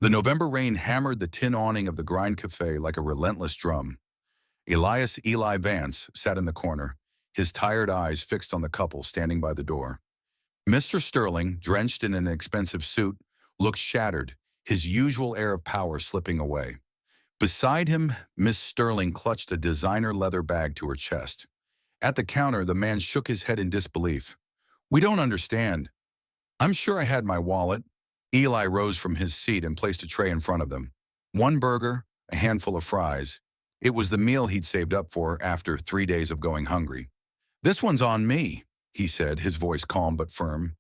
The November rain hammered the tin awning of the Grind Cafe like a relentless drum. Elias Eli Vance sat in the corner, his tired eyes fixed on the couple standing by the door. Mr. Sterling, drenched in an expensive suit, looked shattered, his usual air of power slipping away. Beside him, Miss Sterling clutched a designer leather bag to her chest. At the counter, the man shook his head in disbelief. "We don't understand." "I'm sure I had my wallet." Eli rose from his seat and placed a tray in front of them. One burger, a handful of fries. It was the meal he'd saved up for after 3 days of going hungry. "This one's on me," he said, his voice calm but firm.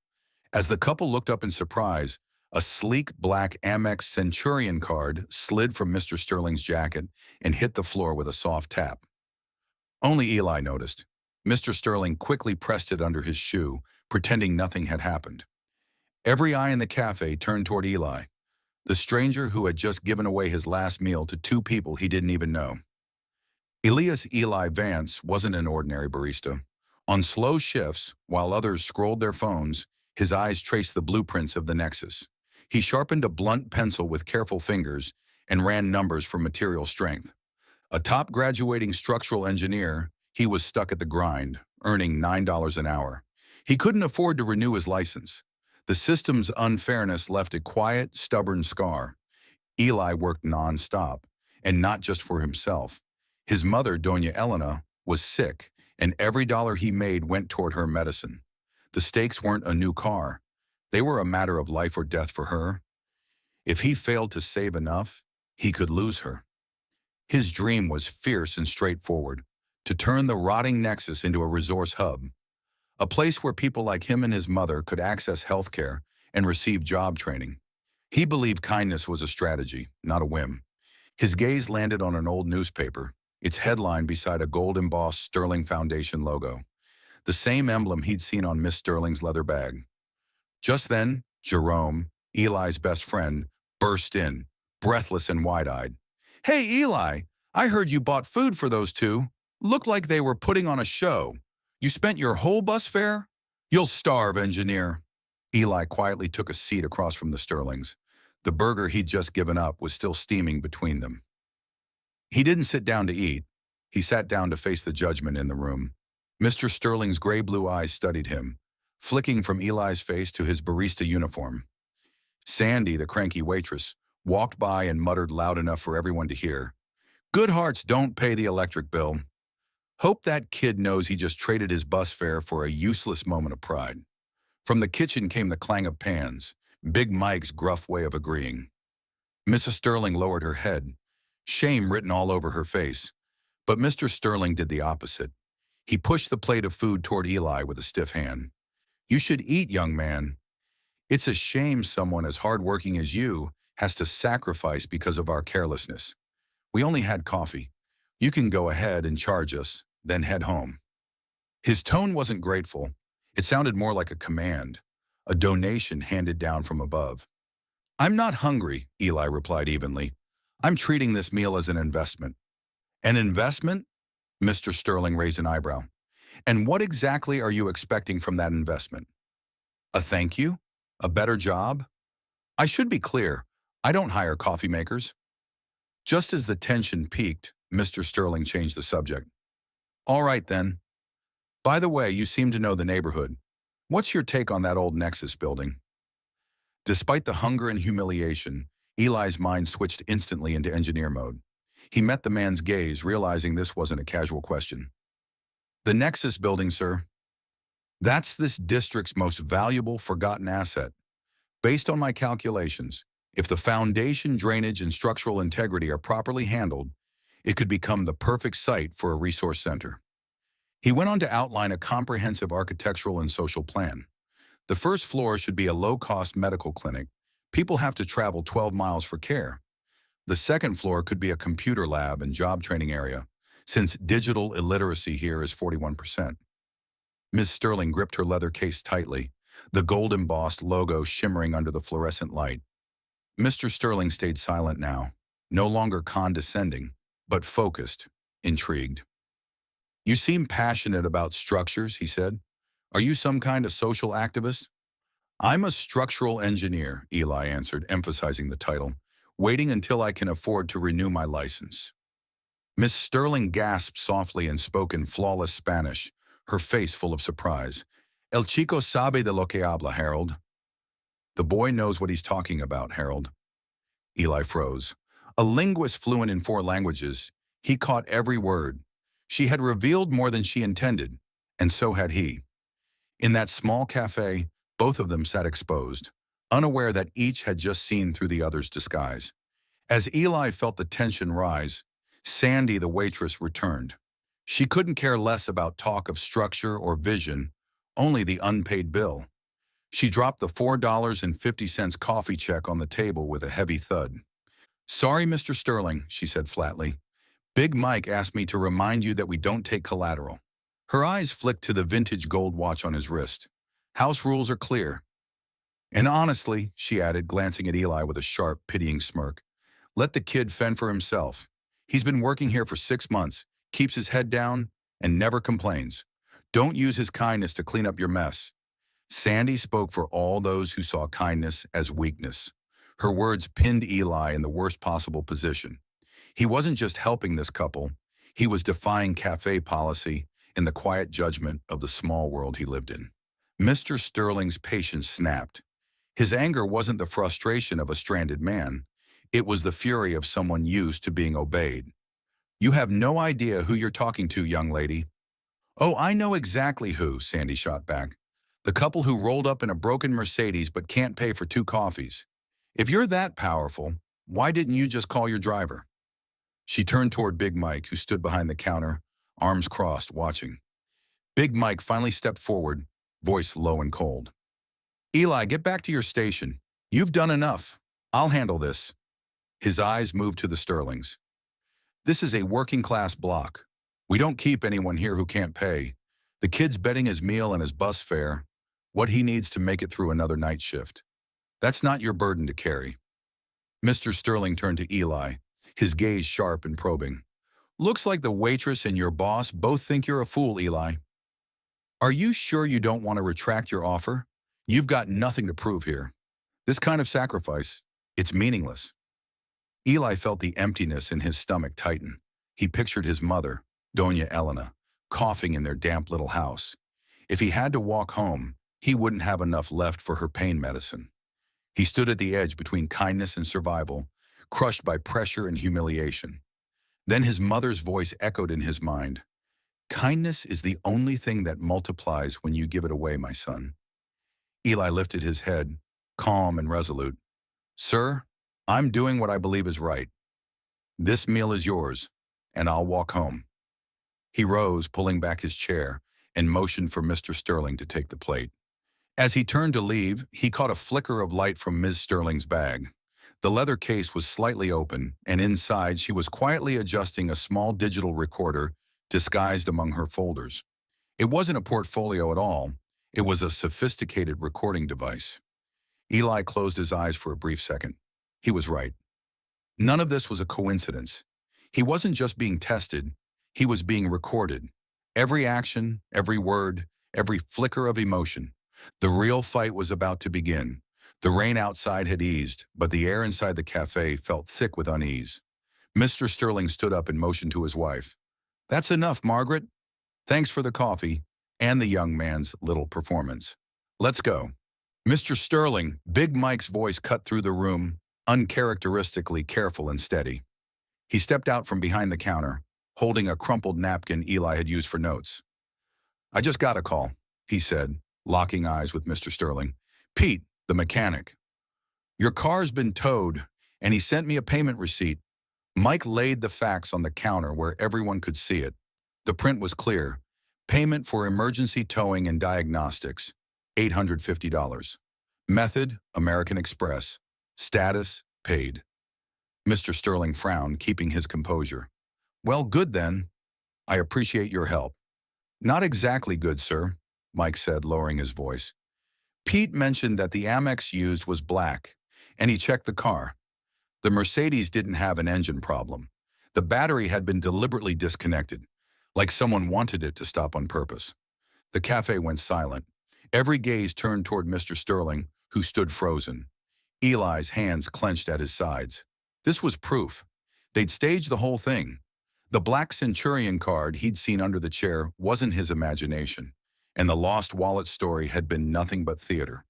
As the couple looked up in surprise, a sleek black Amex Centurion card slid from Mr. Sterling's jacket and hit the floor with a soft tap. Only Eli noticed. Mr. Sterling quickly pressed it under his shoe, pretending nothing had happened. Every eye in the cafe turned toward Eli, the stranger who had just given away his last meal to two people he didn't even know. Elias Eli Vance wasn't an ordinary barista. On slow shifts, while others scrolled their phones, his eyes traced the blueprints of the Nexus. He sharpened a blunt pencil with careful fingers and ran numbers for material strength. A top graduating structural engineer, he was stuck at the grind, earning $9 an hour. He couldn't afford to renew his license. The system's unfairness left a quiet, stubborn scar. Eli worked non-stop, and not just for himself. His mother, Doña Elena, was sick, and every dollar he made went toward her medicine. The stakes weren't a new car. They were a matter of life or death for her. If he failed to save enough, he could lose her. His dream was fierce and straightforward, to turn the rotting Nexus into a resource hub, a place where people like him and his mother could access healthcare and receive job training. He believed kindness was a strategy, not a whim. His gaze landed on an old newspaper, its headline beside a gold-embossed Sterling Foundation logo, the same emblem he'd seen on Miss Sterling's leather bag. Just then, Jerome, Eli's best friend, burst in, breathless and wide-eyed. "Hey, Eli, I heard you bought food for those two. Looked like they were putting on a show. You spent your whole bus fare? You'll starve, engineer." Eli quietly took a seat across from the Sterlings. The burger he'd just given up was still steaming between them. He didn't sit down to eat. He sat down to face the judgment in the room. Mr. Sterling's gray-blue eyes studied him, flicking from Eli's face to his barista uniform. Sandy, the cranky waitress, walked by and muttered loud enough for everyone to hear, "Good hearts don't pay the electric bill." Hope that kid knows he just traded his bus fare for a useless moment of pride. From the kitchen came the clang of pans, Big Mike's gruff way of agreeing. Mrs. Sterling lowered her head, shame written all over her face. But Mr. Sterling did the opposite. He pushed the plate of food toward Eli with a stiff hand. "You should eat, young man. It's a shame someone as hardworking as you has to sacrifice because of our carelessness. We only had coffee. You can go ahead and charge us, then head home." His tone wasn't grateful. It sounded more like a command, a donation handed down from above. "I'm not hungry," Eli replied evenly. "I'm treating this meal as an investment." "An investment?" Mr. Sterling raised an eyebrow. "And what exactly are you expecting from that investment? A thank you? A better job? I should be clear, I don't hire coffee makers." Just as the tension peaked, Mr. Sterling changed the subject. "All right then. By the way, you seem to know the neighborhood. What's your take on that old Nexus building?" Despite the hunger and humiliation, Eli's mind switched instantly into engineer mode. He met the man's gaze, realizing this wasn't a casual question. "The Nexus building, sir. That's this district's most valuable forgotten asset. Based on my calculations, if the foundation, drainage, and structural integrity are properly handled, it could become the perfect site for a resource center." He went on to outline a comprehensive architectural and social plan. The first floor should be a low-cost medical clinic. People have to travel 12 miles for care. The second floor could be a computer lab and job training area, since digital illiteracy here is 41%. Ms. Sterling gripped her leather case tightly, the gold-embossed logo shimmering under the fluorescent light. Mr. Sterling stayed silent now, no longer condescending, but focused, intrigued. "You seem passionate about structures," he said. "Are you some kind of social activist?" "I'm a structural engineer," Eli answered, emphasizing the title. waiting until I can afford to renew my license. Miss Sterling gasped softly and spoke in flawless Spanish, her face full of surprise. El chico sabe de lo que habla, Harold. The boy knows what he's talking about, Harold. Eli froze. A linguist fluent in 4 languages, he caught every word. She had revealed more than she intended, and so had he. In that small cafe, both of them sat exposed, unaware that each had just seen through the other's disguise. As Eli felt the tension rise, Sandy, the waitress, returned. She couldn't care less about talk of structure or vision, only the unpaid bill. She dropped the $4.50 coffee check on the table with a heavy thud. "Sorry, Mr. Sterling," she said flatly. "Big Mike asked me to remind you that we don't take collateral." Her eyes flicked to the vintage gold watch on his wrist. "House rules are clear." "And honestly," she added, glancing at Eli with a sharp, pitying smirk, "let the kid fend for himself. He's been working here for 6 months, keeps his head down, and never complains. Don't use his kindness to clean up your mess." Sandy spoke for all those who saw kindness as weakness. Her words pinned Eli in the worst possible position. He wasn't just helping this couple, he was defying cafe policy in the quiet judgment of the small world he lived in. Mr. Sterling's patience snapped. His anger wasn't the frustration of a stranded man. It was the fury of someone used to being obeyed. "You have no idea who you're talking to, young lady." "Oh, I know exactly who," Sandy shot back. "The couple who rolled up in a broken Mercedes but can't pay for 2 coffees. If you're that powerful, why didn't you just call your driver?" She turned toward Big Mike, who stood behind the counter, arms crossed, watching. Big Mike finally stepped forward, voice low and cold. "Eli, get back to your station. You've done enough. I'll handle this." His eyes moved to the Sterlings. "This is a working-class block. We don't keep anyone here who can't pay. The kid's betting his meal and his bus fare, what he needs to make it through another night shift. That's not your burden to carry." Mr. Sterling turned to Eli, his gaze sharp and probing. "Looks like the waitress and your boss both think you're a fool, Eli. Are you sure you don't want to retract your offer? You've got nothing to prove here. This kind of sacrifice, it's meaningless." Eli felt the emptiness in his stomach tighten. He pictured his mother, Doña Elena, coughing in their damp little house. If he had to walk home, he wouldn't have enough left for her pain medicine. He stood at the edge between kindness and survival, crushed by pressure and humiliation. Then his mother's voice echoed in his mind. "Kindness is the only thing that multiplies when you give it away, my son." Eli lifted his head, calm and resolute. "Sir, I'm doing what I believe is right. This meal is yours, and I'll walk home." He rose, pulling back his chair, and motioned for Mr. Sterling to take the plate. As he turned to leave, he caught a flicker of light from Ms. Sterling's bag. The leather case was slightly open, and inside she was quietly adjusting a small digital recorder disguised among her folders. It wasn't a portfolio at all. It was a sophisticated recording device. Eli closed his eyes for a brief second. He was right. None of this was a coincidence. He wasn't just being tested, he was being recorded. Every action, every word, every flicker of emotion. The real fight was about to begin. The rain outside had eased, but the air inside the cafe felt thick with unease. Mr. Sterling stood up and motioned to his wife. "That's enough, Margaret. Thanks for the coffee and the young man's little performance. Let's go." "Mr. Sterling," Big Mike's voice cut through the room, uncharacteristically careful and steady. He stepped out from behind the counter, holding a crumpled napkin Eli had used for notes. "I just got a call," he said, locking eyes with Mr. Sterling. "Pete, the mechanic. Your car's been towed, and he sent me a payment receipt." Mike laid the facts on the counter where everyone could see it. The print was clear. Payment for emergency towing and diagnostics, $850. Method, American Express. Status, paid. Mr. Sterling frowned, keeping his composure. "Well, good then. I appreciate your help." "Not exactly good, sir," Mike said, lowering his voice. "Pete mentioned that the Amex used was black, and he checked the car. The Mercedes didn't have an engine problem. The battery had been deliberately disconnected, like someone wanted it to stop on purpose." The cafe went silent. Every gaze turned toward Mr. Sterling, who stood frozen. Eli's hands clenched at his sides. This was proof. They'd staged the whole thing. The black centurion card he'd seen under the chair wasn't his imagination, and the lost wallet story had been nothing but theater.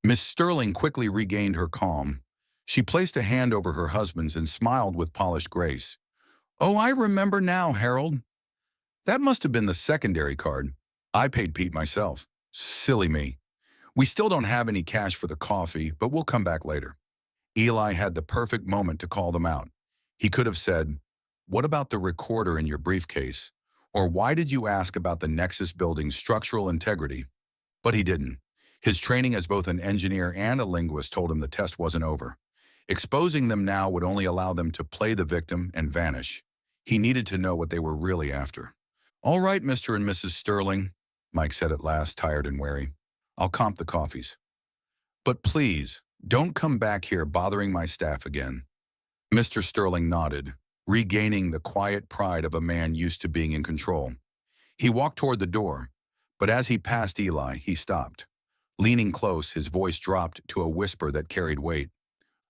Miss Sterling quickly regained her calm. She placed a hand over her husband's and smiled with polished grace. "Oh, I remember now, Harold. That must have been the secondary card. I paid Pete myself. Silly me. We still don't have any cash for the coffee, but we'll come back later." Eli had the perfect moment to call them out. He could have said, "What about the recorder in your briefcase?" Or "Why did you ask about the Nexus building's structural integrity?" But he didn't. His training as both an engineer and a linguist told him the test wasn't over. Exposing them now would only allow them to play the victim and vanish. He needed to know what they were really after. "All right, Mr. and Mrs. Sterling," Mike said at last, tired and weary. "I'll comp the coffees. But please, don't come back here bothering my staff again." Mr. Sterling nodded, regaining the quiet pride of a man used to being in control. He walked toward the door, but as he passed Eli, he stopped. Leaning close, his voice dropped to a whisper that carried weight.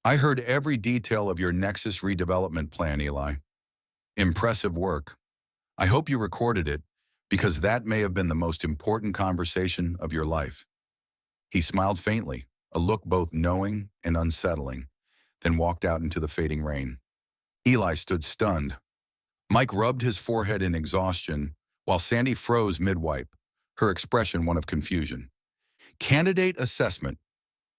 "I heard every detail of your Nexus redevelopment plan, Eli. Impressive work. I hope you recorded it, because that may have been the most important conversation of your life." He smiled faintly, a look both knowing and unsettling, then walked out into the fading rain. Eli stood stunned. Mike rubbed his forehead in exhaustion, while Sandy froze mid-wipe, her expression one of confusion. "Candidate assessment.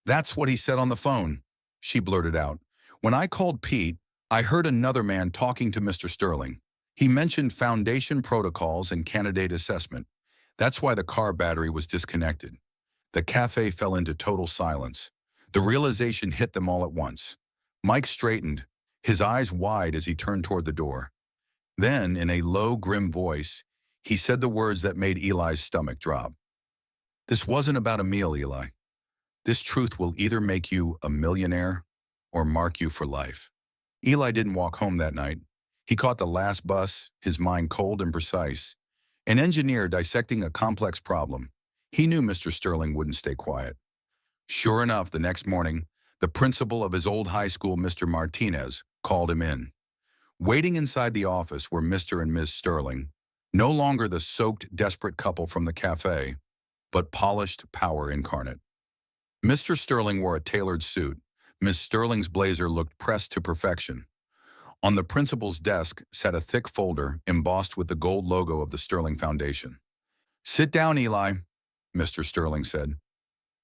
That's what he said on the phone," she blurted out. "When I called Pete, I heard another man talking to Mr. Sterling. He mentioned foundation protocols and candidate assessment. That's why the car battery was disconnected." The cafe fell into total silence. The realization hit them all at once. Mike straightened, his eyes wide as he turned toward the door. Then, in a low, grim voice, he said the words that made Eli's stomach drop. "This wasn't about a meal, Eli. This truth will either make you a millionaire or mark you for life." Eli didn't walk home that night. He caught the last bus, his mind cold and precise. An engineer dissecting a complex problem. He knew Mr. Sterling wouldn't stay quiet. Sure enough, the next morning, the principal of his old high school, Mr. Martinez, called him in. Waiting inside the office were Mr. and Ms. Sterling, no longer the soaked, desperate couple from the cafe, but polished power incarnate. Mr. Sterling wore a tailored suit. Ms. Sterling's blazer looked pressed to perfection. On the principal's desk sat a thick folder embossed with the gold logo of the Sterling Foundation. "Sit down, Eli," Mr. Sterling said.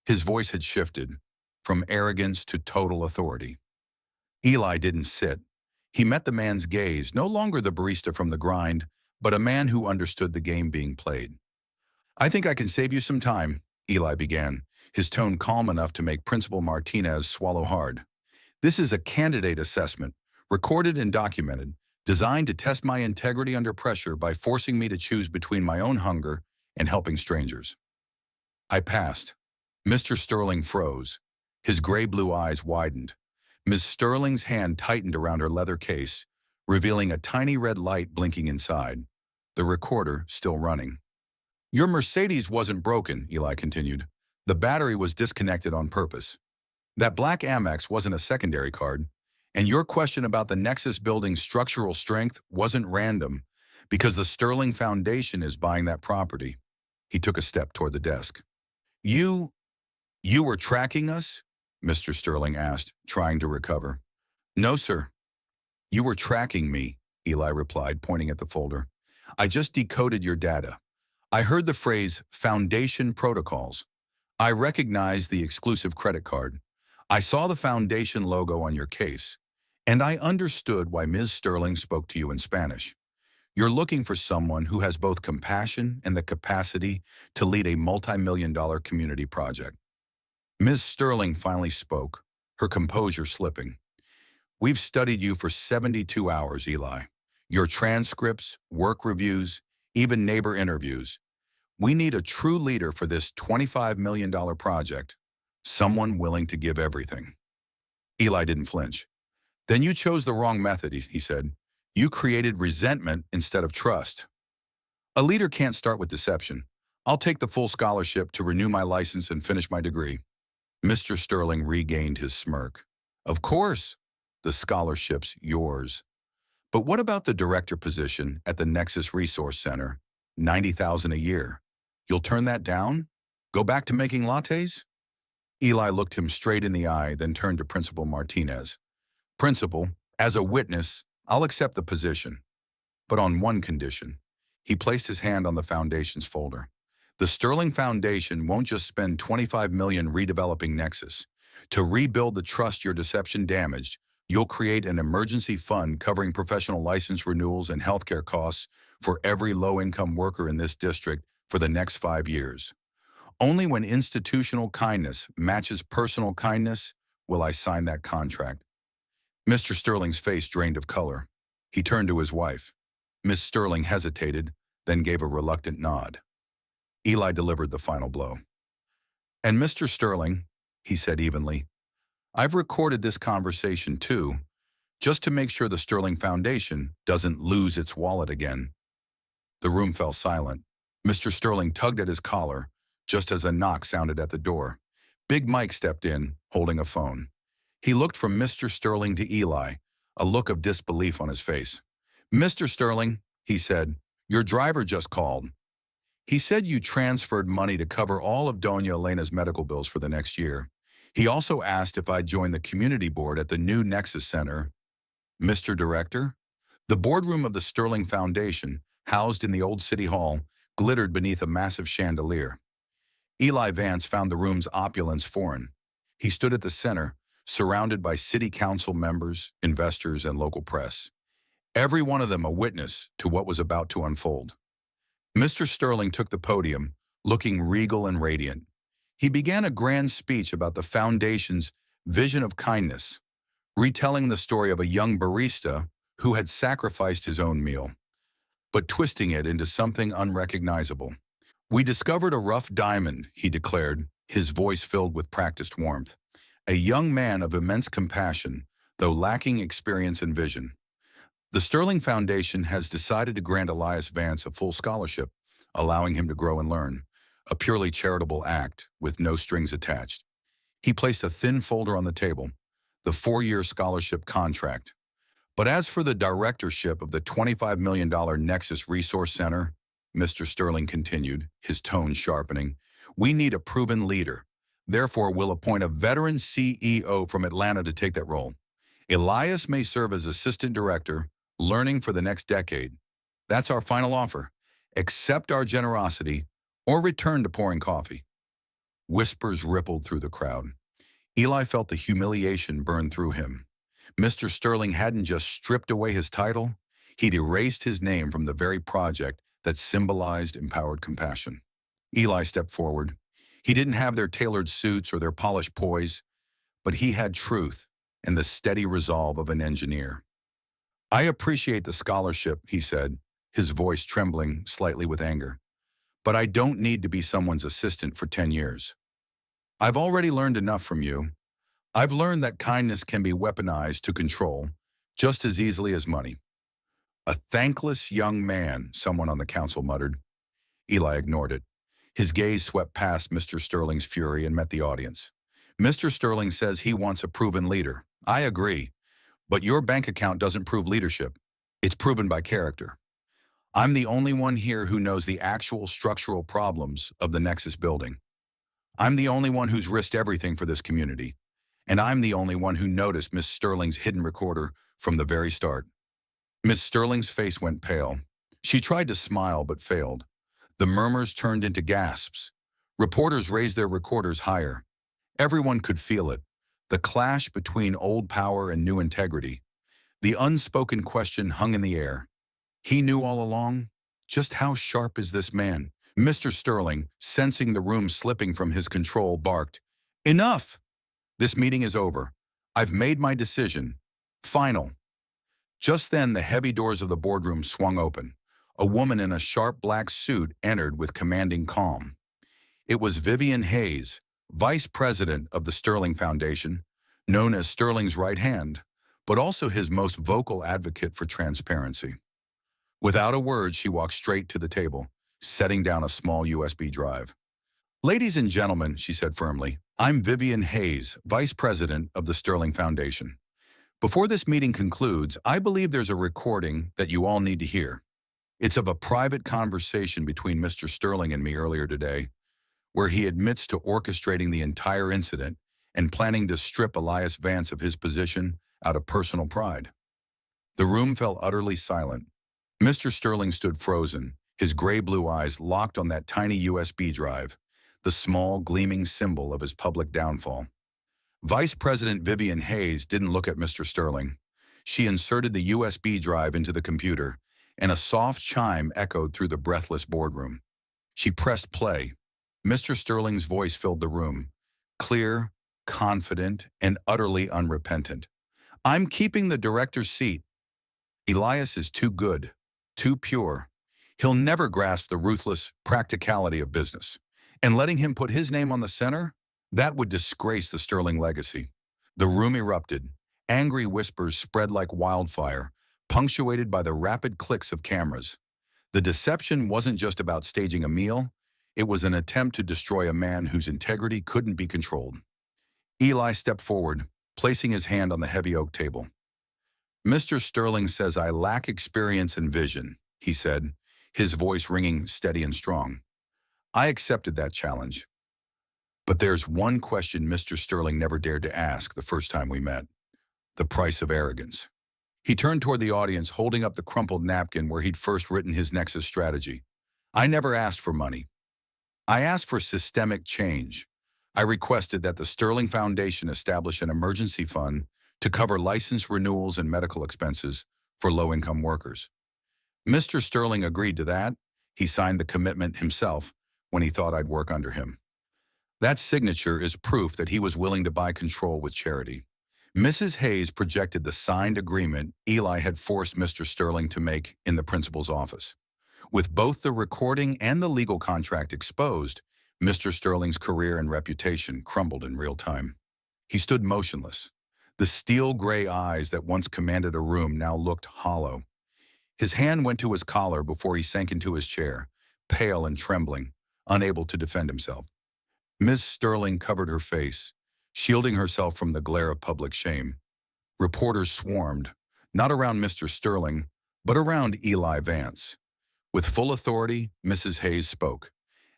His voice had shifted from arrogance to total authority. Eli didn't sit. He met the man's gaze, no longer the barista from the grind, but a man who understood the game being played. "I think I can save you some time," Eli began, his tone calm enough to make Principal Martinez swallow hard. "This is a candidate assessment, recorded and documented, designed to test my integrity under pressure by forcing me to choose between my own hunger and helping strangers." I passed. Mr. Sterling froze. His gray-blue eyes widened. Ms. Sterling's hand tightened around her leather case, revealing a tiny red light blinking inside, the recorder still running. "Your Mercedes wasn't broken," Eli continued. "The battery was disconnected on purpose. That black Amex wasn't a secondary card. And your question about the Nexus building's structural strength wasn't random, because the Sterling Foundation is buying that property." He took a step toward the desk. You were tracking us?" Mr. Sterling asked, trying to recover. "No, sir. You were tracking me," Eli replied, pointing at the folder. "I just decoded your data. I heard the phrase foundation protocols. I recognized the exclusive credit card. I saw the foundation logo on your case, and I understood why Ms. Sterling spoke to you in Spanish. You're looking for someone who has both compassion and the capacity to lead a multi-million-dollar community project." Ms. Sterling finally spoke, her composure slipping. "We've studied you for 72 hours, Eli. Your transcripts, work reviews, even neighbor interviews. We need a true leader for this $25 million project, someone willing to give everything." Eli didn't flinch. "Then you chose the wrong method," he said. "You created resentment instead of trust. A leader can't start with deception. I'll take the full scholarship to renew my license and finish my degree." Mr. Sterling regained his smirk. "Of course. The scholarship's yours. But what about the director position at the Nexus Resource Center? 90,000 a year. You'll turn that down? Go back to making lattes? Eli looked him straight in the eye, then turned to Principal Martinez. Principal, as a witness, I'll accept the position. But on one condition. He placed his hand on the foundation's folder. The Sterling Foundation won't just spend $25 million redeveloping Nexus. To rebuild the trust your deception damaged, you'll create an emergency fund covering professional license renewals and healthcare costs for every low-income worker in this district for the next 5 years. Only when institutional kindness matches personal kindness will I sign that contract. Mr. Sterling's face drained of color. He turned to his wife. Miss Sterling hesitated, then gave a reluctant nod. Eli delivered the final blow. And Mr. Sterling, he said evenly, I've recorded this conversation too, just to make sure the Sterling Foundation doesn't lose its wallet again. The room fell silent. Mr. Sterling tugged at his collar, just as a knock sounded at the door. Big Mike stepped in, holding a phone. He looked from Mr. Sterling to Eli, a look of disbelief on his face. Mr. Sterling, he said, your driver just called. He said you transferred money to cover all of Doña Elena's medical bills for the next year. He also asked if I'd join the community board at the new Nexus Center. Mr. Director? The boardroom of the Sterling Foundation, housed in the old City Hall, glittered beneath a massive chandelier. Eli Vance found the room's opulence foreign. He stood at the center, surrounded by city council members, investors, and local press. Every one of them a witness to what was about to unfold. Mr. Sterling took the podium, looking regal and radiant. He began a grand speech about the Foundation's vision of kindness, retelling the story of a young barista who had sacrificed his own meal, but twisting it into something unrecognizable. We discovered a rough diamond, he declared, his voice filled with practiced warmth. A young man of immense compassion, though lacking experience and vision. The Sterling Foundation has decided to grant Elias Vance a full scholarship, allowing him to grow and learn, a purely charitable act with no strings attached. He placed a thin folder on the table, the 4-year scholarship contract. But as for the directorship of the $25 million Nexus Resource Center, Mr. Sterling continued, his tone sharpening, we need a proven leader. Therefore, we'll appoint a veteran CEO from Atlanta to take that role. Elias may serve as assistant director, learning for the next decade. That's our final offer. Accept our generosity or return to pouring coffee. Whispers rippled through the crowd. Eli felt the humiliation burn through him. Mr. Sterling hadn't just stripped away his title, he'd erased his name from the very project that symbolized empowered compassion. Eli stepped forward. He didn't have their tailored suits or their polished poise, but he had truth and the steady resolve of an engineer. I appreciate the scholarship, he said, his voice trembling slightly with anger. But I don't need to be someone's assistant for 10 years. I've already learned enough from you. I've learned that kindness can be weaponized to control just as easily as money. A thankless young man, someone on the council muttered. Eli ignored it. His gaze swept past Mr. Sterling's fury and met the audience. Mr. Sterling says he wants a proven leader. I agree. But your bank account doesn't prove leadership. It's proven by character. I'm the only one here who knows the actual structural problems of the Nexus building. I'm the only one who's risked everything for this community. And I'm the only one who noticed Miss Sterling's hidden recorder from the very start. Miss Sterling's face went pale. She tried to smile but failed. The murmurs turned into gasps. Reporters raised their recorders higher. Everyone could feel it. The clash between old power and new integrity. The unspoken question hung in the air. He knew all along? Just how sharp is this man? Mr. Sterling, sensing the room slipping from his control, barked, Enough! This meeting is over. I've made my decision. Final. Just then, the heavy doors of the boardroom swung open. A woman in a sharp black suit entered with commanding calm. It was Vivian Hayes, vice president of the Sterling Foundation, known as Sterling's right hand, but also his most vocal advocate for transparency. Without a word, she walked straight to the table, setting down a small USB drive. Ladies and gentlemen, she said firmly, I'm Vivian Hayes, vice president of the Sterling Foundation. Before this meeting concludes, I believe there's a recording that you all need to hear. It's of a private conversation between Mr. Sterling and me earlier today, where he admits to orchestrating the entire incident and planning to strip Elias Vance of his position out of personal pride. The room fell utterly silent. Mr. Sterling stood frozen, his gray-blue eyes locked on that tiny USB drive, the small, gleaming symbol of his public downfall. Vice President Vivian Hayes didn't look at Mr. Sterling. She inserted the USB drive into the computer, and a soft chime echoed through the breathless boardroom. She pressed play. Mr. Sterling's voice filled the room, clear, confident, and utterly unrepentant. "I'm keeping the director's seat. Elias is too good, too pure. He'll never grasp the ruthless practicality of business. And letting him put his name on the center? That would disgrace the Sterling legacy." The room erupted. Angry whispers spread like wildfire, punctuated by the rapid clicks of cameras. The deception wasn't just about staging a meal. It was an attempt to destroy a man whose integrity couldn't be controlled. Eli stepped forward, placing his hand on the heavy oak table. "Mr. Sterling says I lack experience and vision," he said, his voice ringing steady and strong. I accepted that challenge. But there's one question Mr. Sterling never dared to ask the first time we met: the price of arrogance. He turned toward the audience, holding up the crumpled napkin where he'd first written his Nexus strategy. "I never asked for money. I asked for systemic change. I requested that the Sterling Foundation establish an emergency fund to cover license renewals and medical expenses for low-income workers." Mr. Sterling agreed to that. He signed the commitment himself when he thought I'd work under him. That signature is proof that he was willing to buy control with charity. Mrs. Hayes projected the signed agreement Eli had forced Mr. Sterling to make in the principal's office. With both the recording and the legal contract exposed, Mr. Sterling's career and reputation crumbled in real time. He stood motionless. The steel gray eyes that once commanded a room now looked hollow. His hand went to his collar before he sank into his chair, pale and trembling, unable to defend himself. Ms. Sterling covered her face, shielding herself from the glare of public shame. Reporters swarmed, not around Mr. Sterling, but around Eli Vance. With full authority, Mrs. Hayes spoke.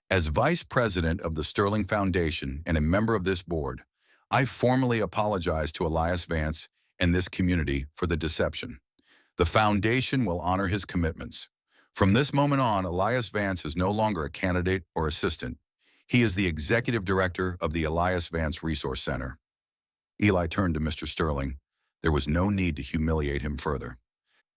"As vice president of the Sterling Foundation and a member of this board, I formally apologize to Elias Vance and this community for the deception. The foundation will honor his commitments. From this moment on, Elias Vance is no longer a candidate or assistant. He is the executive director of the Elias Vance Resource Center." Eli turned to Mr. Sterling. There was no need to humiliate him further.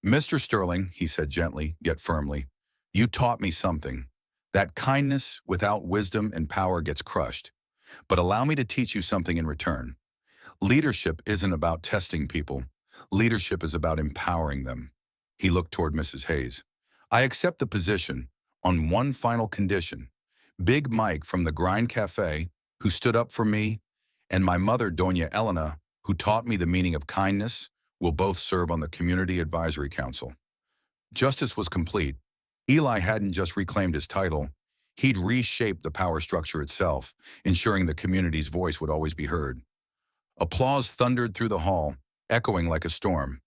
"Mr. Sterling," he said gently yet firmly, "you taught me something. That kindness without wisdom and power gets crushed. But allow me to teach you something in return. Leadership isn't about testing people. Leadership is about empowering them." He looked toward Mrs. Hayes. "I accept the position on one final condition. Big Mike from the Grind Cafe, who stood up for me, and my mother, Doña Elena, who taught me the meaning of kindness, will both serve on the Community Advisory Council." Justice was complete. Eli hadn't just reclaimed his title. He'd reshaped the power structure itself, ensuring the community's voice would always be heard. Applause thundered through the hall, echoing like a storm.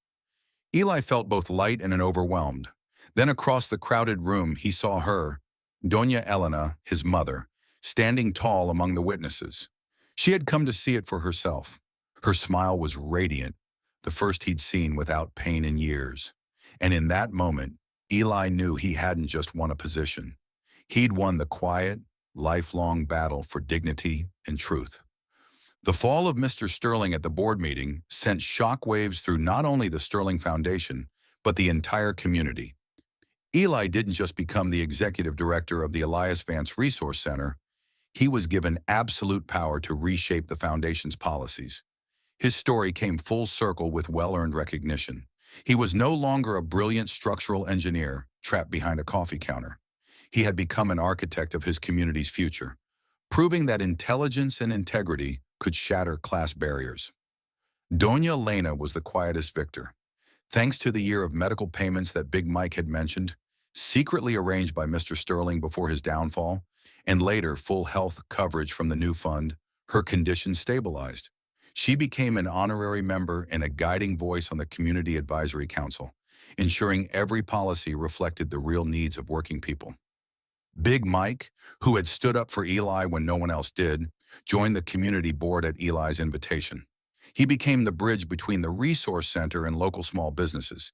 Eli felt both light and overwhelmed. Then across the crowded room, he saw her, Doña Elena, his mother, standing tall among the witnesses. She had come to see it for herself. Her smile was radiant, the first he'd seen without pain in years. And in that moment, Eli knew he hadn't just won a position. He'd won the quiet, lifelong battle for dignity and truth. The fall of Mr. Sterling at the board meeting sent shockwaves through not only the Sterling Foundation, but the entire community. Eli didn't just become the executive director of the Elias Vance Resource Center. He was given absolute power to reshape the foundation's policies. His story came full circle with well-earned recognition. He was no longer a brilliant structural engineer trapped behind a coffee counter. He had become an architect of his community's future, proving that intelligence and integrity could shatter class barriers. Doña Elena was the quietest victor. Thanks to the year of medical payments that Big Mike had mentioned, secretly arranged by Mr. Sterling before his downfall, and later full health coverage from the new fund, her condition stabilized. She became an honorary member and a guiding voice on the Community Advisory Council, ensuring every policy reflected the real needs of working people. Big Mike, who had stood up for Eli when no one else did, joined the community board at Eli's invitation. He became the bridge between the resource center and local small businesses.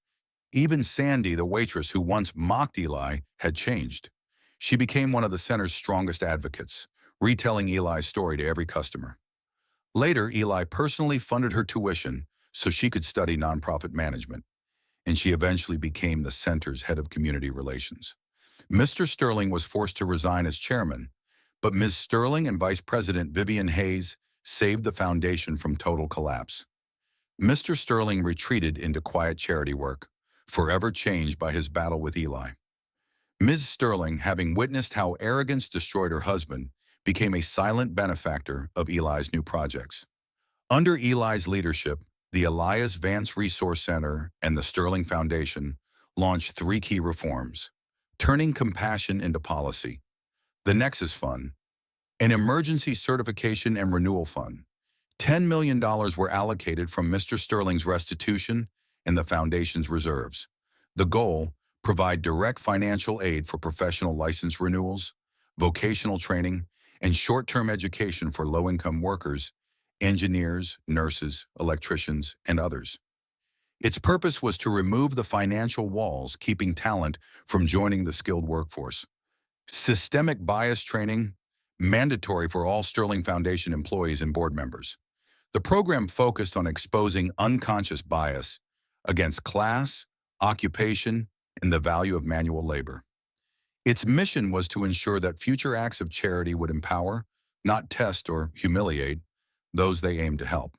Even Sandy, the waitress who once mocked Eli, had changed. She became one of the center's strongest advocates, retelling Eli's story to every customer. Later, Eli personally funded her tuition so she could study nonprofit management, and she eventually became the center's head of community relations. Mr. Sterling was forced to resign as chairman, but Ms. Sterling and Vice President Vivian Hayes saved the foundation from total collapse. Mr. Sterling retreated into quiet charity work, forever changed by his battle with Eli. Ms. Sterling, having witnessed how arrogance destroyed her husband, became a silent benefactor of Eli's new projects. Under Eli's leadership, the Elias Vance Resource Center and the Sterling Foundation launched three key reforms: turning compassion into policy, the Nexus Fund, an emergency certification and renewal fund. $10 million were allocated from Mr. Sterling's restitution and the Foundation's reserves. The goal: provide direct financial aid for professional license renewals, vocational training, and short-term education for low-income workers, engineers, nurses, electricians, and others. Its purpose was to remove the financial walls keeping talent from joining the skilled workforce. Systemic bias training, mandatory for all Sterling Foundation employees and board members. The program focused on exposing unconscious bias against class, occupation, and the value of manual labor. Its mission was to ensure that future acts of charity would empower, not test or humiliate, those they aimed to help.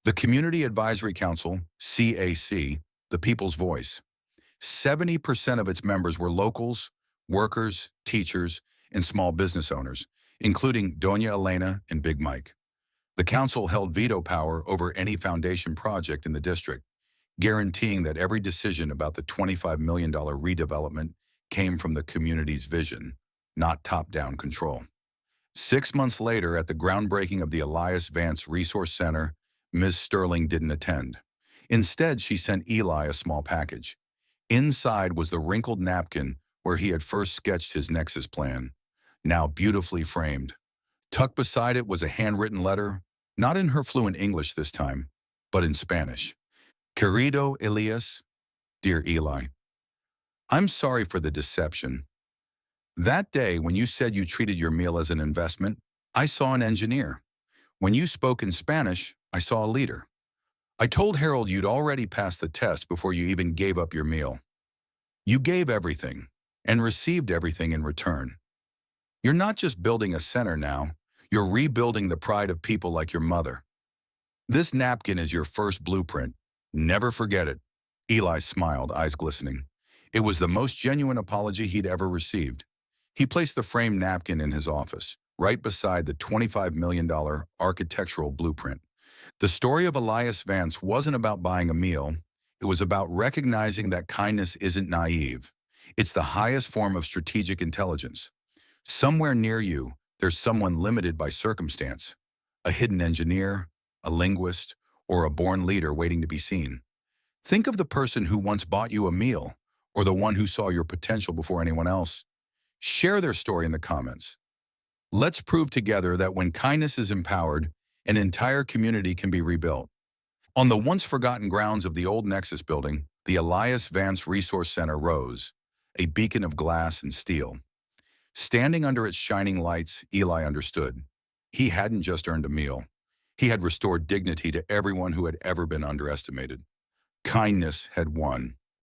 The Community Advisory Council, CAC, the People's Voice. 70% of its members were locals, workers, teachers, and small business owners, including Doña Elena and Big Mike. The council held veto power over any foundation project in the district, guaranteeing that every decision about the $25 million redevelopment came from the community's vision, not top-down control. 6 months later, at the groundbreaking of the Elias Vance Resource Center, Ms. Sterling didn't attend. Instead, she sent Eli a small package. Inside was the wrinkled napkin where he had first sketched his Nexus plan, now beautifully framed. Tucked beside it was a handwritten letter, not in her fluent English this time, but in Spanish. Querido Elias, dear Eli, I'm sorry for the deception. That day, when you said you treated your meal as an investment, I saw an engineer. When you spoke in Spanish, I saw a leader. I told Harold you'd already passed the test before you even gave up your meal. You gave everything and received everything in return. You're not just building a center now, you're rebuilding the pride of people like your mother. This napkin is your first blueprint. Never forget it. Eli smiled, eyes glistening. It was the most genuine apology he'd ever received. He placed the framed napkin in his office, right beside the $25 million architectural blueprint. The story of Elias Vance wasn't about buying a meal. It was about recognizing that kindness isn't naive. It's the highest form of strategic intelligence. Somewhere near you, there's someone limited by circumstance, a hidden engineer, a linguist, or a born leader waiting to be seen. Think of the person who once bought you a meal, or the one who saw your potential before anyone else. Share their story in the comments. Let's prove together that when kindness is empowered, an entire community can be rebuilt. On the once forgotten grounds of the old Nexus building, the Elias Vance Resource Center rose, a beacon of glass and steel. Standing under its shining lights, Eli understood. He hadn't just earned a meal. He had restored dignity to everyone who had ever been underestimated. Kindness had won.